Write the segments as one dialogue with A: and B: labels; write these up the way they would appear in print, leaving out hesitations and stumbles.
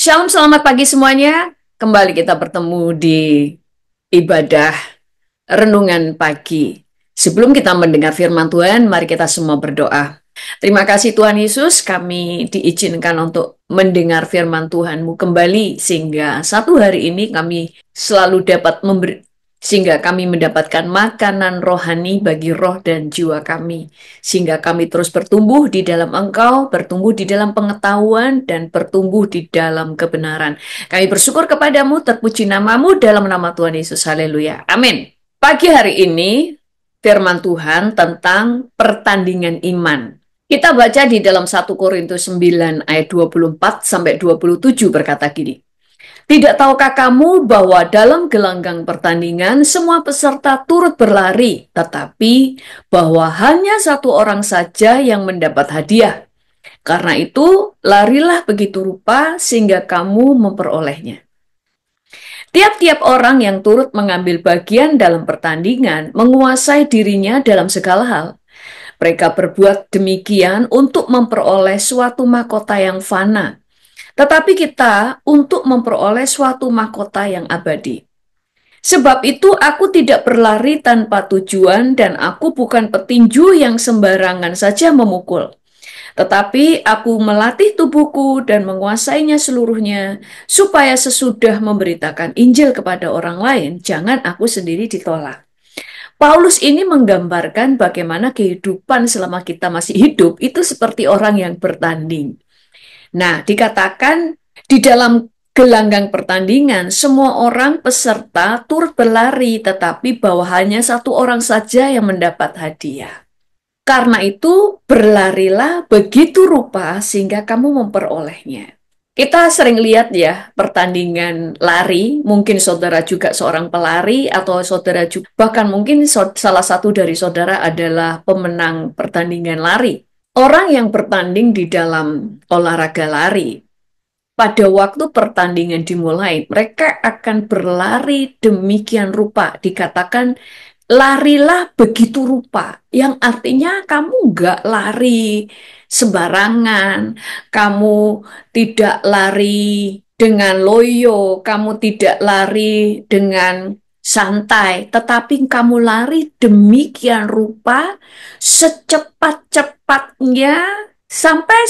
A: Shalom, selamat pagi semuanya. Kembali kita bertemu di ibadah renungan pagi. Sebelum kita mendengar firman Tuhan, mari kita semua berdoa. Terima kasih Tuhan Yesus, kami diizinkan untuk mendengar firman Tuhan-Mu kembali, sehingga satu hari ini kami selalu dapat sehingga kami mendapatkan makanan rohani bagi roh dan jiwa kami. Sehingga kami terus bertumbuh di dalam Engkau, bertumbuh di dalam pengetahuan, dan bertumbuh di dalam kebenaran. Kami bersyukur kepadamu, terpuji namamu dalam nama Tuhan Yesus. Haleluya. Amin. Pagi hari ini, firman Tuhan tentang pertandingan iman. Kita baca di dalam 1 Korintus 9 ayat 24 sampai 27 berkata gini. Tidak tahukah kamu bahwa dalam gelanggang pertandingan semua peserta turut berlari, tetapi bahwa hanya satu orang saja yang mendapat hadiah. Karena itu, larilah begitu rupa sehingga kamu memperolehnya. Tiap-tiap orang yang turut mengambil bagian dalam pertandingan menguasai dirinya dalam segala hal. Mereka berbuat demikian untuk memperoleh suatu mahkota yang fana, tetapi kita untuk memperoleh suatu mahkota yang abadi. Sebab itu aku tidak berlari tanpa tujuan dan aku bukan petinju yang sembarangan saja memukul. Tetapi aku melatih tubuhku dan menguasainya seluruhnya, supaya sesudah memberitakan Injil kepada orang lain, jangan aku sendiri ditolak. Paulus ini menggambarkan bagaimana kehidupan selama kita masih hidup itu seperti orang yang bertanding. Nah, dikatakan di dalam gelanggang pertandingan, semua orang peserta turut berlari, tetapi bahwa hanya satu orang saja yang mendapat hadiah. Karena itu, berlarilah begitu rupa sehingga kamu memperolehnya. Kita sering lihat ya, pertandingan lari, mungkin saudara juga seorang pelari, atau saudara juga, bahkan mungkin salah satu dari saudara adalah pemenang pertandingan lari. Orang yang bertanding di dalam olahraga lari, pada waktu pertandingan dimulai, mereka akan berlari demikian rupa. Dikatakan, larilah begitu rupa, yang artinya kamu nggak lari sembarangan, kamu tidak lari dengan loyo, kamu tidak lari dengan santai, tetapi kamu lari demikian rupa, secepat-cepatnya, sampai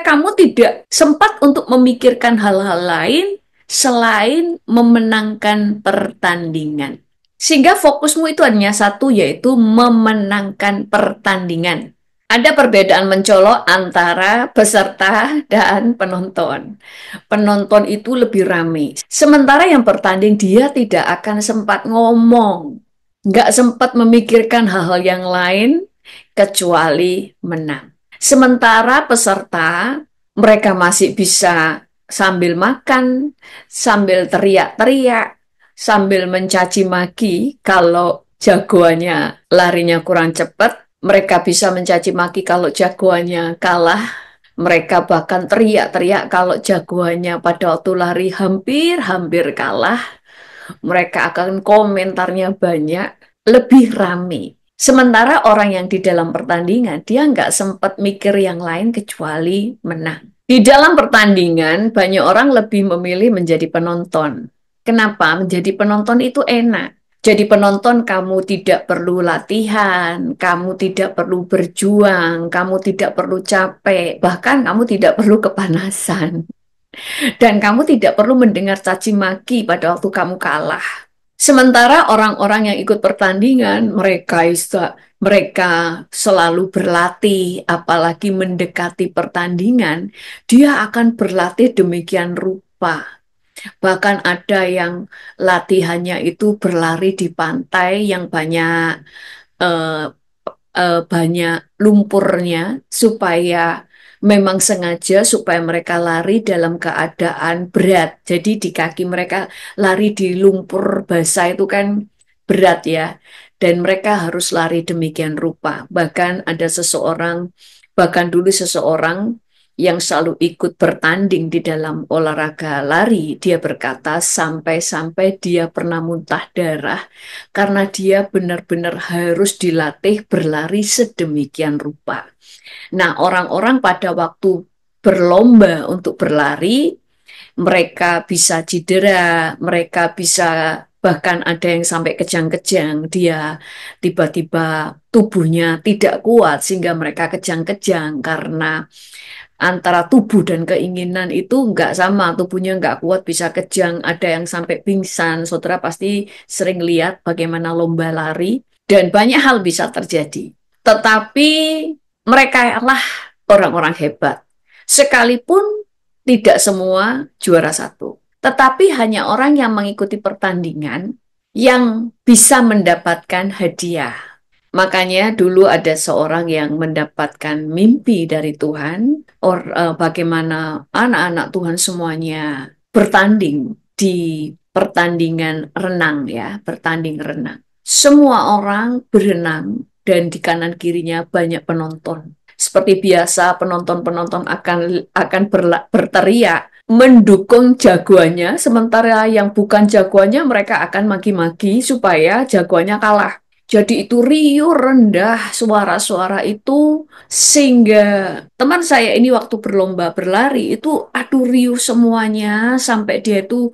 A: kamu tidak sempat untuk memikirkan hal-hal lain selain memenangkan pertandingan. Sehingga fokusmu itu hanya satu, yaitu memenangkan pertandingan. Ada perbedaan mencolok antara peserta dan penonton. Penonton itu lebih ramai. Sementara yang bertanding, dia tidak akan sempat ngomong. Nggak sempat memikirkan hal-hal yang lain, kecuali menang. Sementara peserta, mereka masih bisa sambil makan, sambil teriak-teriak, sambil mencaci maki kalau jagoannya larinya kurang cepat. Mereka bisa mencaci maki kalau jagoannya kalah. Mereka bahkan teriak-teriak kalau jagoannya pada waktu lari hampir-hampir kalah. Mereka akan komentarnya banyak, lebih rame. Sementara orang yang di dalam pertandingan, dia nggak sempat mikir yang lain kecuali menang. Di dalam pertandingan, banyak orang lebih memilih menjadi penonton. Kenapa? Menjadi penonton itu enak. Jadi penonton, kamu tidak perlu latihan, kamu tidak perlu berjuang, kamu tidak perlu capek, bahkan kamu tidak perlu kepanasan. Dan kamu tidak perlu mendengar caci maki pada waktu kamu kalah. Sementara orang-orang yang ikut pertandingan, mereka selalu berlatih, apalagi mendekati pertandingan, dia akan berlatih demikian rupa. Bahkan ada yang latihannya itu berlari di pantai yang eh, banyak lumpurnya, supaya memang sengaja supaya mereka lari dalam keadaan berat. Jadi di kaki mereka lari di lumpur basah itu kan berat ya. Dan mereka harus lari demikian rupa. Bahkan dulu seseorang yang selalu ikut bertanding di dalam olahraga lari, dia berkata sampai-sampai dia pernah muntah darah karena dia benar-benar harus dilatih berlari sedemikian rupa. Nah, orang-orang pada waktu berlomba untuk berlari, mereka bisa cedera, mereka bisa bahkan ada yang sampai kejang-kejang, dia tiba-tiba tubuhnya tidak kuat sehingga mereka kejang-kejang karena antara tubuh dan keinginan itu nggak sama, tubuhnya nggak kuat bisa kejang, ada yang sampai pingsan. Saudara pasti sering lihat bagaimana lomba lari dan banyak hal bisa terjadi. Tetapi mereka lah orang-orang hebat. Sekalipun tidak semua juara satu. Tetapi hanya orang yang mengikuti pertandingan yang bisa mendapatkan hadiah. Makanya dulu ada seorang yang mendapatkan mimpi dari Tuhan, bagaimana anak-anak Tuhan semuanya bertanding di pertandingan renang ya, bertanding renang. Semua orang berenang dan di kanan kirinya banyak penonton. Seperti biasa penonton-penonton akan berteriak mendukung jagoannya, sementara yang bukan jagoannya mereka akan maki-maki supaya jagoannya kalah. Jadi itu riuh rendah suara-suara itu sehingga teman saya ini waktu berlomba berlari itu aduh riuh semuanya sampai dia itu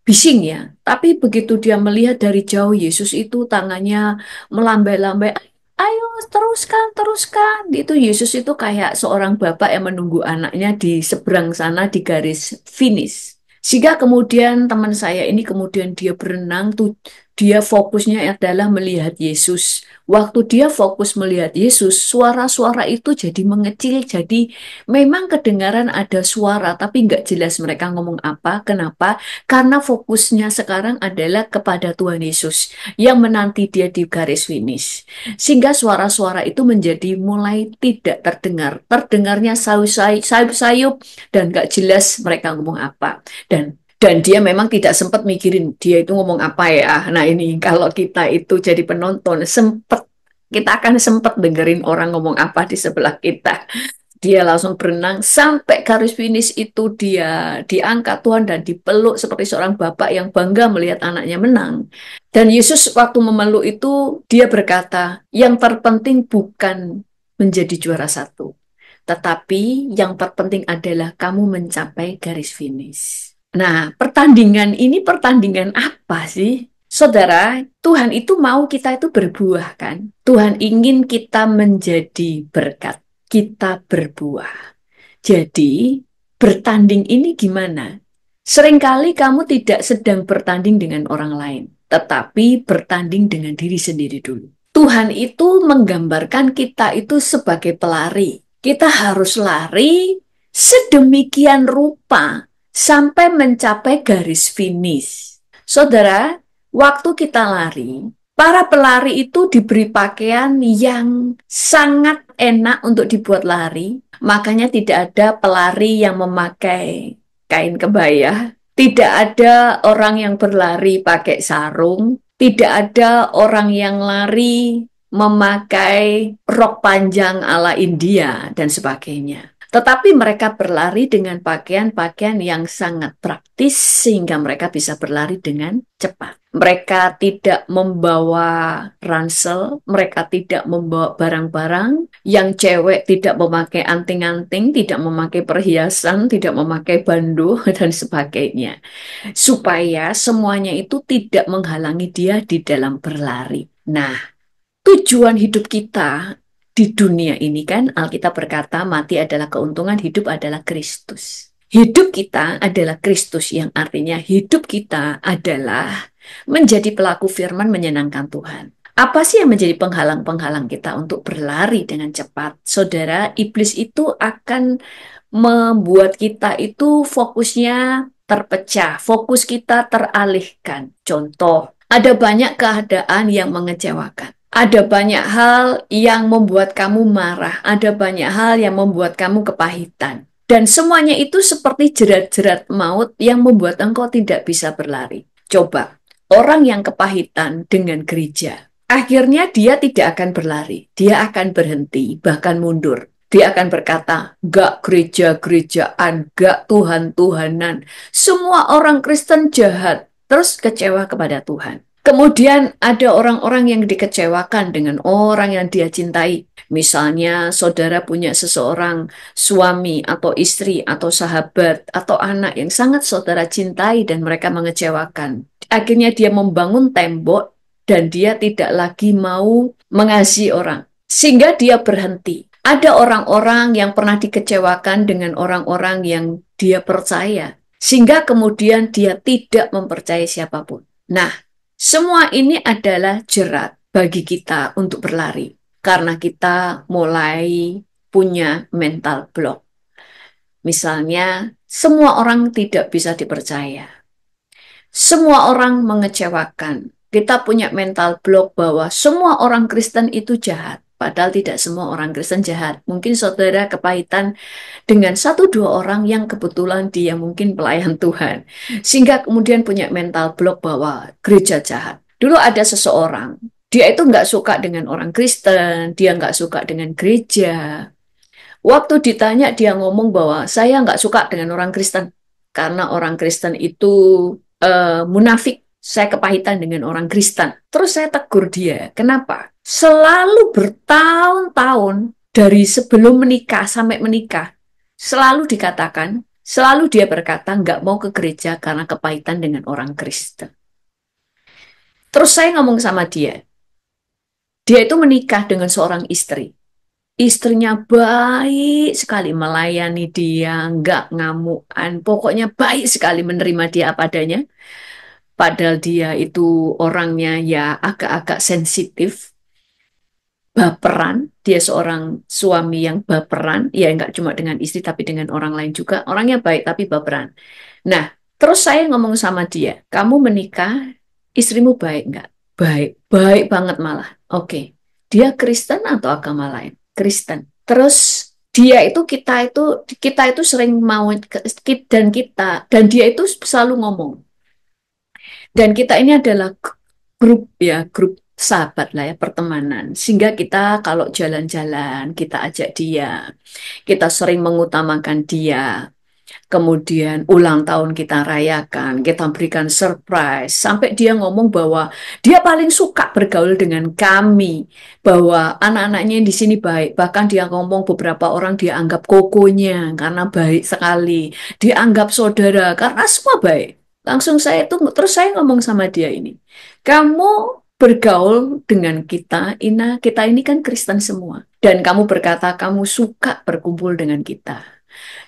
A: bising ya. Tapi begitu dia melihat dari jauh Yesus itu tangannya melambai-lambai, ayo teruskan, teruskan. Itu Yesus itu kayak seorang bapak yang menunggu anaknya di seberang sana di garis finish. Sehingga kemudian teman saya ini kemudian dia berenang tuh dia fokusnya adalah melihat Yesus. Waktu dia fokus melihat Yesus, suara-suara itu jadi mengecil, jadi memang kedengaran ada suara, tapi nggak jelas mereka ngomong apa. Kenapa? Karena fokusnya sekarang adalah kepada Tuhan Yesus yang menanti dia di garis finish. Sehingga suara-suara itu menjadi mulai tidak terdengar. Terdengarnya sayup-sayup dan nggak jelas mereka ngomong apa. Dan dia memang tidak sempat mikirin dia itu ngomong apa ya. Nah ini kalau kita itu jadi penonton, kita akan sempat dengerin orang ngomong apa di sebelah kita. Dia langsung berenang sampai garis finish itu dia diangkat Tuhan dan dipeluk seperti seorang bapak yang bangga melihat anaknya menang. Dan Yesus waktu memeluk itu dia berkata, yang terpenting bukan menjadi juara satu, tetapi yang terpenting adalah kamu mencapai garis finish. Nah, pertandingan ini pertandingan apa sih? Saudara, Tuhan itu mau kita itu berbuah kan? Tuhan ingin kita menjadi berkat, kita berbuah. Jadi, bertanding ini gimana? Seringkali kamu tidak sedang bertanding dengan orang lain, tetapi bertanding dengan diri sendiri dulu. Tuhan itu menggambarkan kita itu sebagai pelari. Kita harus lari sedemikian rupa sampai mencapai garis finish. Saudara, waktu kita lari, para pelari itu diberi pakaian yang sangat enak untuk dibuat lari. Makanya tidak ada pelari yang memakai kain kebaya. Tidak ada orang yang berlari pakai sarung. Tidak ada orang yang lari memakai rok panjang ala India dan sebagainya. Tetapi mereka berlari dengan pakaian-pakaian yang sangat praktis sehingga mereka bisa berlari dengan cepat. Mereka tidak membawa ransel, mereka tidak membawa barang-barang. Yang cewek tidak memakai anting-anting, tidak memakai perhiasan, tidak memakai bando, dan sebagainya. Supaya semuanya itu tidak menghalangi dia di dalam berlari. Nah, tujuan hidup kita di dunia ini kan Alkitab berkata mati adalah keuntungan, hidup adalah Kristus. Hidup kita adalah Kristus yang artinya hidup kita adalah menjadi pelaku firman menyenangkan Tuhan. Apa sih yang menjadi penghalang-penghalang kita untuk berlari dengan cepat? Saudara, iblis itu akan membuat kita itu fokusnya terpecah, fokus kita teralihkan. Contoh, ada banyak keadaan yang mengecewakan. Ada banyak hal yang membuat kamu marah. Ada banyak hal yang membuat kamu kepahitan. Dan semuanya itu seperti jerat-jerat maut yang membuat engkau tidak bisa berlari. Coba, orang yang kepahitan dengan gereja, akhirnya dia tidak akan berlari. Dia akan berhenti, bahkan mundur. Dia akan berkata, gak gereja-gerejaan, gak Tuhan-Tuhanan. Semua orang Kristen jahat. Terus kecewa kepada Tuhan. Kemudian ada orang-orang yang dikecewakan dengan orang yang dia cintai. Misalnya saudara punya seseorang suami atau istri atau sahabat atau anak yang sangat saudara cintai dan mereka mengecewakan. Akhirnya dia membangun tembok dan dia tidak lagi mau mengasihi orang. Sehingga dia berhenti. Ada orang-orang yang pernah dikecewakan dengan orang-orang yang dia percaya. Sehingga kemudian dia tidak mempercayai siapapun. Nah, semua ini adalah jerat bagi kita untuk berlari karena kita mulai punya mental block. Misalnya, semua orang tidak bisa dipercaya. Semua orang mengecewakan. Kita punya mental block bahwa semua orang Kristen itu jahat. Padahal tidak semua orang Kristen jahat. Mungkin saudara kepahitan dengan satu dua orang yang kebetulan dia mungkin pelayan Tuhan. Sehingga kemudian punya mental block bahwa gereja jahat. Dulu ada seseorang, dia itu nggak suka dengan orang Kristen, dia nggak suka dengan gereja. Waktu ditanya dia ngomong bahwa saya nggak suka dengan orang Kristen. Karena orang Kristen itu munafik. Saya kepahitan dengan orang Kristen. Terus saya tegur dia, kenapa? Selalu bertahun-tahun dari sebelum menikah sampai menikah, selalu dia berkata nggak mau ke gereja karena kepahitan dengan orang Kristen. Terus saya ngomong sama dia itu menikah dengan seorang istri. Istrinya baik sekali melayani dia, nggak ngamuan, pokoknya baik sekali menerima dia apa adanya. Padahal dia itu orangnya ya agak-agak sensitif, baperan. Dia seorang suami yang baperan, ya nggak cuma dengan istri tapi dengan orang lain juga. Orangnya baik tapi baperan. Nah, terus saya ngomong sama dia, kamu menikah, istrimu baik nggak? Baik, baik banget malah. Oke, dia Kristen atau agama lain? Kristen. Terus kita itu sering mau dan dia itu selalu ngomong. Dan kita ini adalah grup sahabat lah ya, pertemanan. Sehingga kita kalau jalan-jalan, kita ajak dia. Kita sering mengutamakan dia. Kemudian ulang tahun kita rayakan, kita berikan surprise. Sampai dia ngomong bahwa dia paling suka bergaul dengan kami. Bahwa anak-anaknya di sini baik. Bahkan dia ngomong beberapa orang dia anggap kokonya karena baik sekali. Dianggap saudara karena semua baik. Langsung saya itu, terus saya ngomong sama dia ini. Kamu bergaul dengan kita ini kan Kristen semua. Dan kamu berkata kamu suka berkumpul dengan kita.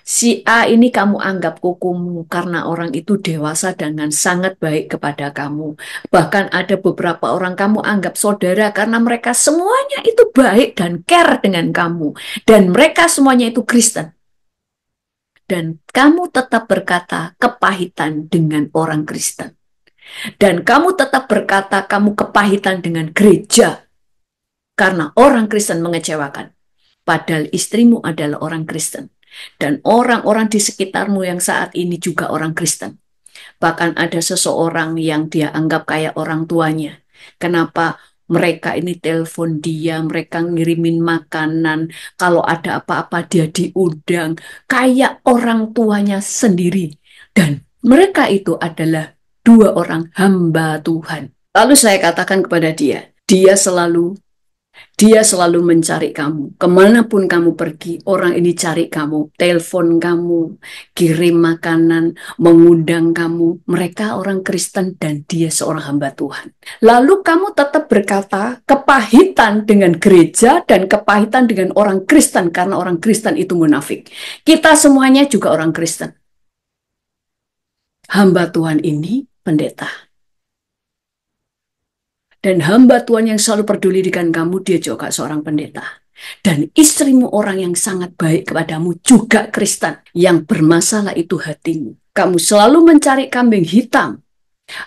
A: Si A ini kamu anggap kukumu karena orang itu dewasa dengan sangat baik kepada kamu. Bahkan ada beberapa orang kamu anggap saudara karena mereka semuanya itu baik dan care dengan kamu. Dan mereka semuanya itu Kristen. Dan kamu tetap berkata kepahitan dengan orang Kristen. Dan kamu tetap berkata kamu kepahitan dengan gereja. Karena orang Kristen mengecewakan. Padahal istrimu adalah orang Kristen. Dan orang-orang di sekitarmu yang saat ini juga orang Kristen. Bahkan ada seseorang yang dia anggap kayak orang tuanya. Kenapa mereka ini telepon dia, mereka ngirimin makanan. Kalau ada apa-apa dia diundang. Kayak orang tuanya sendiri. Dan mereka itu adalah dua orang hamba Tuhan. Lalu saya katakan kepada dia selalu mencari kamu. Kemanapun kamu pergi, orang ini cari kamu. Telepon kamu, kirim makanan, mengundang kamu. Mereka orang Kristen dan dia seorang hamba Tuhan. Lalu kamu tetap berkata kepahitan dengan gereja dan kepahitan dengan orang Kristen karena orang Kristen itu munafik. Kita semuanya juga orang Kristen. Hamba Tuhan ini pendeta. Dan hamba Tuhan yang selalu peduli dengan kamu, dia juga seorang pendeta. Dan istrimu orang yang sangat baik kepadamu juga Kristen. Yang bermasalah itu hatimu. Kamu selalu mencari kambing hitam.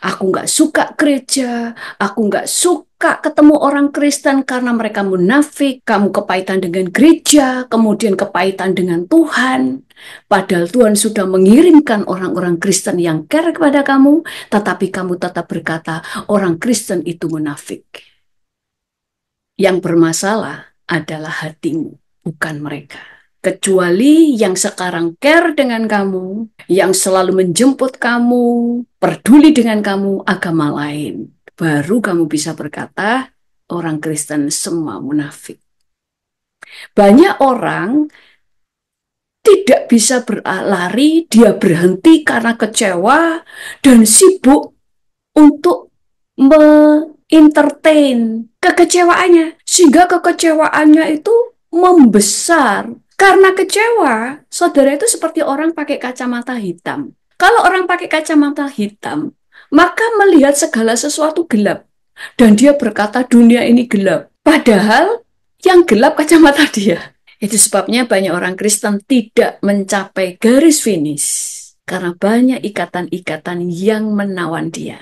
A: Aku nggak suka gereja, aku nggak suka ketemu orang Kristen karena mereka munafik. Kamu kepahitan dengan gereja, kemudian kepahitan dengan Tuhan. Padahal Tuhan sudah mengirimkan orang-orang Kristen yang care kepada kamu, tetapi kamu tetap berkata orang Kristen itu munafik. Yang bermasalah adalah hatimu, bukan mereka. Kecuali yang sekarang care dengan kamu, yang selalu menjemput kamu, peduli dengan kamu, agama lain. baru kamu bisa berkata orang Kristen semua munafik. Banyak orang tidak bisa berlari, dia berhenti karena kecewa dan sibuk untuk entertain kekecewaannya, sehingga kekecewaannya itu membesar. Karena kecewa, saudara, itu seperti orang pakai kacamata hitam. Kalau orang pakai kacamata hitam, maka melihat segala sesuatu gelap. Dan dia berkata dunia ini gelap. Padahal yang gelap kacamata dia. Itu sebabnya banyak orang Kristen tidak mencapai garis finish. Karena banyak ikatan-ikatan yang menawan dia.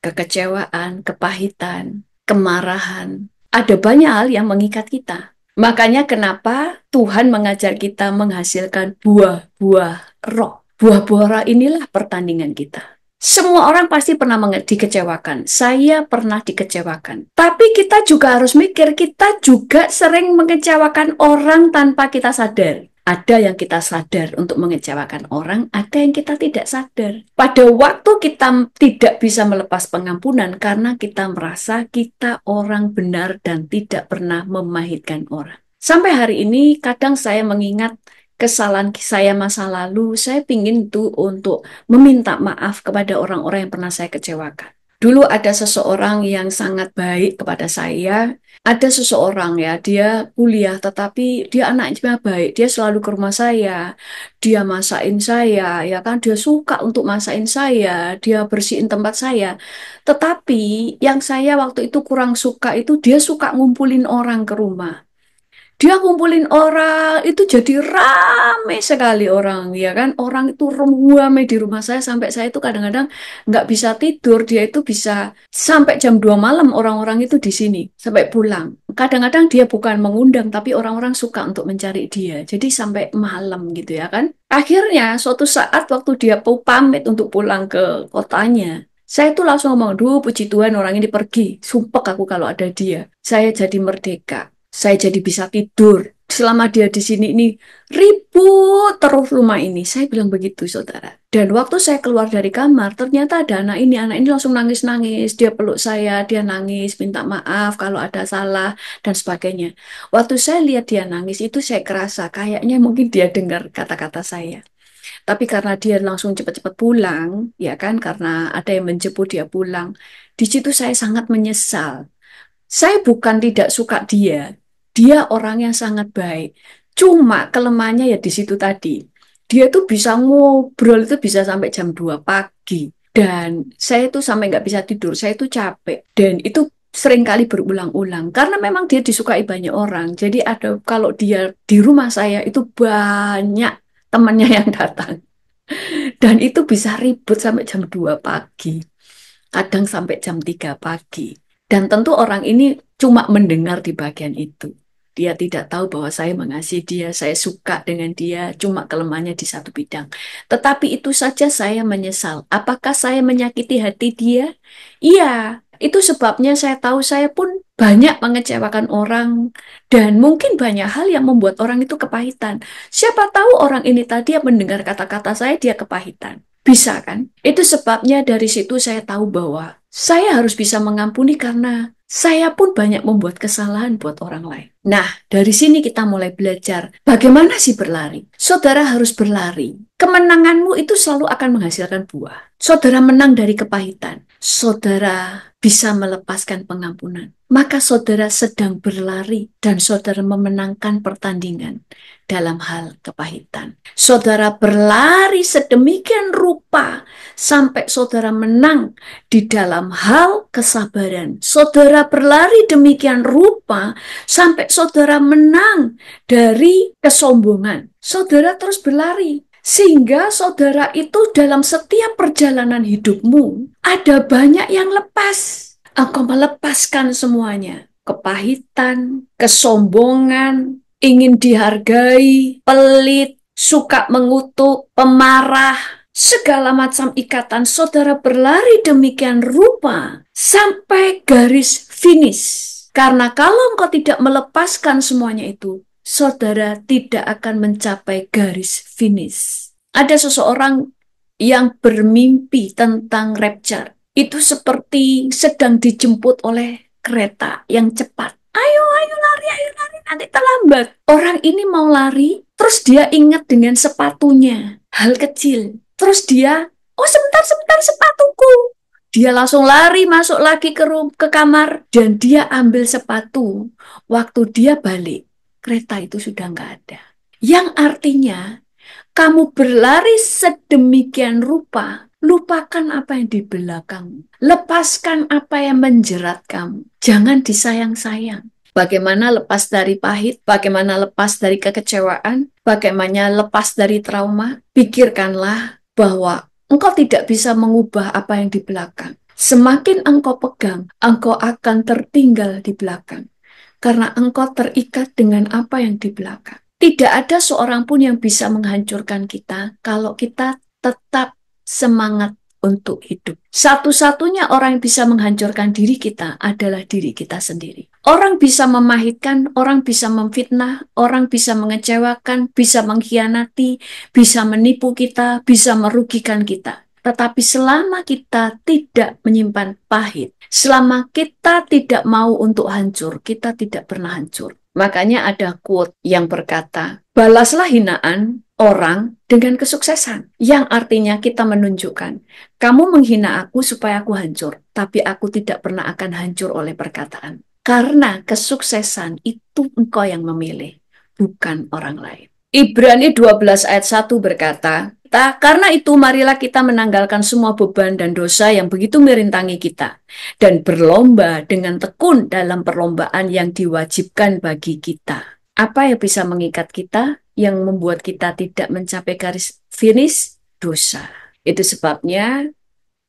A: Kekecewaan, kepahitan, kemarahan. Ada banyak hal yang mengikat kita. Makanya kenapa Tuhan mengajar kita menghasilkan buah-buah roh. Buah-buah roh inilah pertandingan kita. Semua orang pasti pernah dikecewakan. Saya pernah dikecewakan. Tapi kita juga harus mikir, kita juga sering mengecewakan orang tanpa kita sadar. Ada yang kita sadar untuk mengecewakan orang, ada yang kita tidak sadar. Pada waktu kita tidak bisa melepas pengampunan karena kita merasa kita orang benar dan tidak pernah memahitkan orang. Sampai hari ini kadang saya mengingat kesalahan saya masa lalu, saya pingin tuh untuk meminta maaf kepada orang-orang yang pernah saya kecewakan. Dulu ada seseorang yang sangat baik kepada saya. Ada seseorang ya, dia kuliah tetapi dia anaknya baik. Dia selalu ke rumah saya. Dia masakin saya, ya kan? Dia suka untuk masakin saya. Dia bersihin tempat saya. Tetapi yang saya waktu itu kurang suka itu dia suka ngumpulin orang ke rumah. Dia kumpulin orang, itu jadi rame sekali orang, ya kan? Orang itu rame di rumah saya, sampai saya itu kadang-kadang nggak bisa tidur. Dia itu bisa sampai jam 2 malam orang-orang itu di sini, sampai pulang. Kadang-kadang dia bukan mengundang, tapi orang-orang suka untuk mencari dia. Jadi sampai malam gitu ya kan? Akhirnya suatu saat waktu dia pamit untuk pulang ke kotanya, saya tuh langsung ngomong, duh puji Tuhan orang ini pergi. Sumpah aku kalau ada dia. Saya jadi merdeka. Saya jadi bisa tidur. Selama dia di sini ini ribut terus rumah ini. Saya bilang begitu, saudara. Dan waktu saya keluar dari kamar, ternyata ada anak ini langsung nangis-nangis. Dia peluk saya, dia nangis, minta maaf kalau ada salah, dan sebagainya. Waktu saya lihat dia nangis, itu saya kerasa kayaknya mungkin dia dengar kata-kata saya. Tapi karena dia langsung cepat-cepat pulang, ya kan, karena ada yang menjemput dia pulang, di situ saya sangat menyesal. Saya bukan tidak suka dia. Dia orang yang sangat baik. Cuma kelemahannya ya di situ tadi. Dia tuh bisa ngobrol itu bisa sampai jam 2 pagi. Dan saya tuh sampai nggak bisa tidur. Saya tuh capek. Dan itu sering kali berulang-ulang. Karena memang dia disukai banyak orang. Jadi ada kalau dia di rumah saya itu banyak temannya yang datang. Dan itu bisa ribut sampai jam 2 pagi. Kadang sampai jam 3 pagi. Dan tentu orang ini cuma mendengar di bagian itu. Dia tidak tahu bahwa saya mengasihi dia, saya suka dengan dia, cuma kelemahannya di satu bidang. Tetapi itu saja saya menyesal. Apakah saya menyakiti hati dia? Iya, itu sebabnya saya tahu saya pun banyak mengecewakan orang. Dan mungkin banyak hal yang membuat orang itu kepahitan. Siapa tahu orang ini tadi yang mendengar kata-kata saya, dia kepahitan. Bisa kan? Itu sebabnya dari situ saya tahu bahwa saya harus bisa mengampuni karena saya pun banyak membuat kesalahan buat orang lain. Nah, dari sini kita mulai belajar bagaimana sih berlari. Saudara harus berlari. Kemenanganmu itu selalu akan menghasilkan buah. Saudara menang dari kepahitan. Saudara bisa melepaskan pengampunan. Maka saudara sedang berlari dan saudara memenangkan pertandingan dalam hal kepahitan. Saudara berlari sedemikian rupa sampai saudara menang di dalam hal kesabaran. Saudara berlari demikian rupa sampai saudara menang dari kesombongan. Saudara terus berlari. Sehingga saudara itu dalam setiap perjalanan hidupmu ada banyak yang lepas. Engkau melepaskan semuanya. Kepahitan, kesombongan, ingin dihargai, pelit, suka mengutuk, pemarah, segala macam ikatan. Saudara berlari demikian rupa sampai garis finish. Karena kalau engkau tidak melepaskan semuanya itu, saudara tidak akan mencapai garis finish. Ada seseorang yang bermimpi tentang rapture. itu seperti sedang dijemput oleh kereta yang cepat. Ayo, ayo lari, nanti terlambat. Orang ini mau lari, terus dia ingat dengan sepatunya, hal kecil. Terus dia, oh sebentar, sepatuku. Dia langsung lari masuk lagi ke kamar dan dia ambil sepatu. Waktu dia balik, kereta itu sudah nggak ada. Yang artinya, kamu berlari sedemikian rupa, lupakan apa yang di belakang. Lepaskan apa yang menjerat kamu. Jangan disayang-sayang. Bagaimana lepas dari pahit, bagaimana lepas dari kekecewaan, bagaimana lepas dari trauma. Pikirkanlah bahwa engkau tidak bisa mengubah apa yang di belakang. Semakin engkau pegang, engkau akan tertinggal di belakang. Karena engkau terikat dengan apa yang di belakang. Tidak ada seorang pun yang bisa menghancurkan kita kalau kita tetap semangat untuk hidup. Satu-satunya orang yang bisa menghancurkan diri kita adalah diri kita sendiri. Orang bisa memahitkan, orang bisa memfitnah, orang bisa mengecewakan, bisa mengkhianati, bisa menipu kita, bisa merugikan kita. Tetapi selama kita tidak menyimpan pahit, selama kita tidak mau untuk hancur, kita tidak pernah hancur. Makanya ada quote yang berkata, balaslah hinaan orang dengan kesuksesan. Yang artinya kita menunjukkan, kamu menghina aku supaya aku hancur, tapi aku tidak pernah akan hancur oleh perkataan. Karena kesuksesan itu engkau yang memilih, bukan orang lain. Ibrani 12 ayat 1 berkata, karena itu marilah kita menanggalkan semua beban dan dosa yang begitu merintangi kita dan berlomba dengan tekun dalam perlombaan yang diwajibkan bagi kita. Apa yang bisa mengikat kita, yang membuat kita tidak mencapai garis finish? Dosa. Itu sebabnya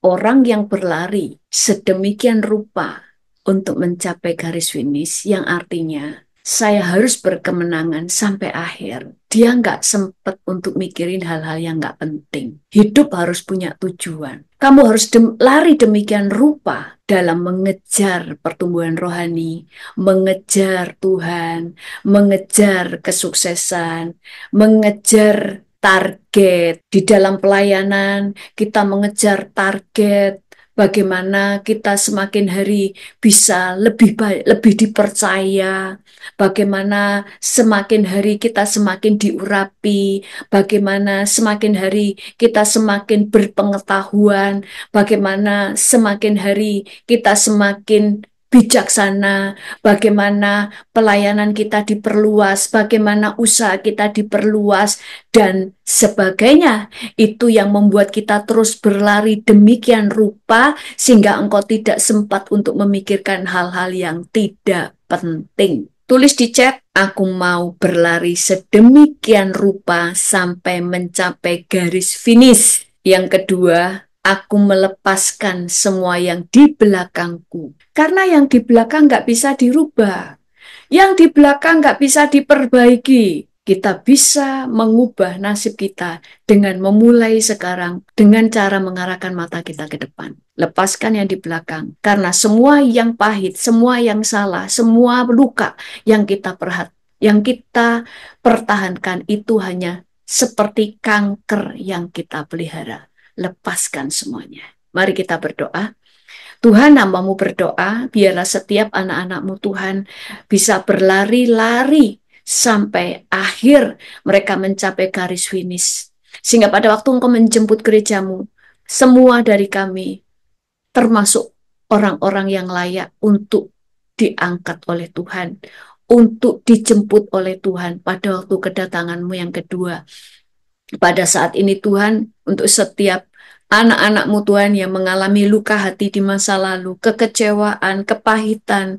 A: orang yang berlari sedemikian rupa untuk mencapai garis finish, yang artinya saya harus berkemenangan sampai akhir. Dia nggak sempat untuk mikirin hal-hal yang nggak penting. Hidup harus punya tujuan. Kamu harus lari demikian rupa dalam mengejar pertumbuhan rohani, mengejar Tuhan, mengejar kesuksesan, mengejar target. Di dalam pelayanan, kita mengejar target. Bagaimana kita semakin hari bisa lebih baik, lebih dipercaya, bagaimana semakin hari kita semakin diurapi, bagaimana semakin hari kita semakin berpengetahuan, bagaimana semakin hari kita semakin bijaksana, bagaimana pelayanan kita diperluas, bagaimana usaha kita diperluas, dan sebagainya. Itu yang membuat kita terus berlari demikian rupa sehingga engkau tidak sempat untuk memikirkan hal-hal yang tidak penting. Tulis di chat, aku mau berlari sedemikian rupa sampai mencapai garis finish. Yang kedua, aku melepaskan semua yang di belakangku. Karena yang di belakang nggak bisa dirubah. Yang di belakang nggak bisa diperbaiki. Kita bisa mengubah nasib kita dengan memulai sekarang dengan cara mengarahkan mata kita ke depan. Lepaskan yang di belakang. Karena semua yang pahit, semua yang salah, semua luka yang kita pertahankan itu hanya seperti kanker yang kita pelihara. Lepaskan semuanya. Mari kita berdoa. Tuhan, hamba-Mu berdoa, biarlah setiap anak-anak-Mu Tuhan bisa berlari-lari sampai akhir mereka mencapai garis finish. Sehingga pada waktu Engkau menjemput gereja-Mu, semua dari kami, termasuk orang-orang yang layak untuk diangkat oleh Tuhan, untuk dijemput oleh Tuhan pada waktu kedatangan-Mu yang kedua. Pada saat ini Tuhan, untuk setiap anak-anak-Mu Tuhan yang mengalami luka hati di masa lalu, kekecewaan, kepahitan,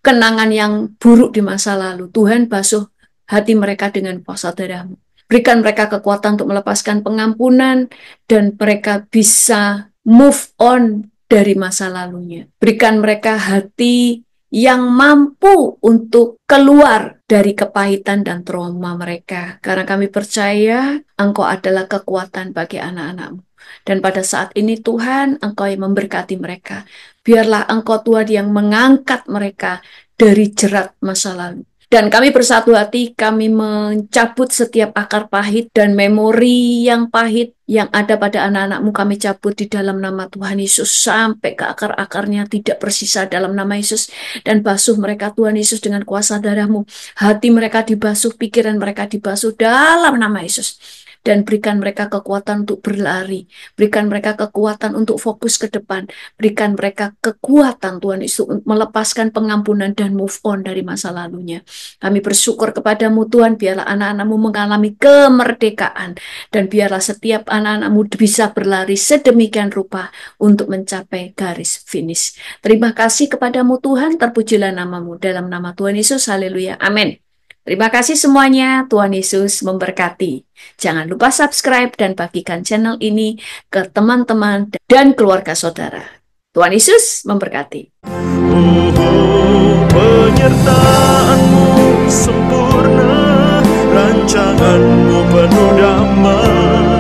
A: kenangan yang buruk di masa lalu, Tuhan basuh hati mereka dengan kuasa darah-Mu. Berikan mereka kekuatan untuk melepaskan pengampunan dan mereka bisa move on dari masa lalunya. Berikan mereka hati yang mampu untuk keluar dari kepahitan dan trauma mereka. Karena kami percaya Engkau adalah kekuatan bagi anak-anak-Mu. Dan pada saat ini Tuhan, Engkau yang memberkati mereka. Biarlah Engkau Tuhan yang mengangkat mereka dari jerat masa lalu. Dan kami bersatu hati, kami mencabut setiap akar pahit dan memori yang pahit yang ada pada anak-anakmu, kami cabut di dalam nama Tuhan Yesus sampai ke akar-akarnya, tidak bersisa dalam nama Yesus. Dan basuh mereka Tuhan Yesus dengan kuasa darah-Mu. Hati mereka dibasuh, pikiran mereka dibasuh dalam nama Yesus. Dan berikan mereka kekuatan untuk berlari, berikan mereka kekuatan untuk fokus ke depan, berikan mereka kekuatan Tuhan Yesus untuk melepaskan pengampunan dan move on dari masa lalunya. Kami bersyukur kepadamu Tuhan, biarlah anak-anakmu mengalami kemerdekaan, dan biarlah setiap anak-anakmu bisa berlari sedemikian rupa untuk mencapai garis finish. Terima kasih kepadamu Tuhan, terpujilah namamu, dalam nama Tuhan Yesus, haleluya, amin. Terima kasih semuanya, Tuhan Yesus memberkati. Jangan lupa subscribe dan bagikan channel ini ke teman-teman dan keluarga saudara. Tuhan Yesus memberkati.
B: Penyertaan-Mu sempurna, rancangan-Mu penuh damai.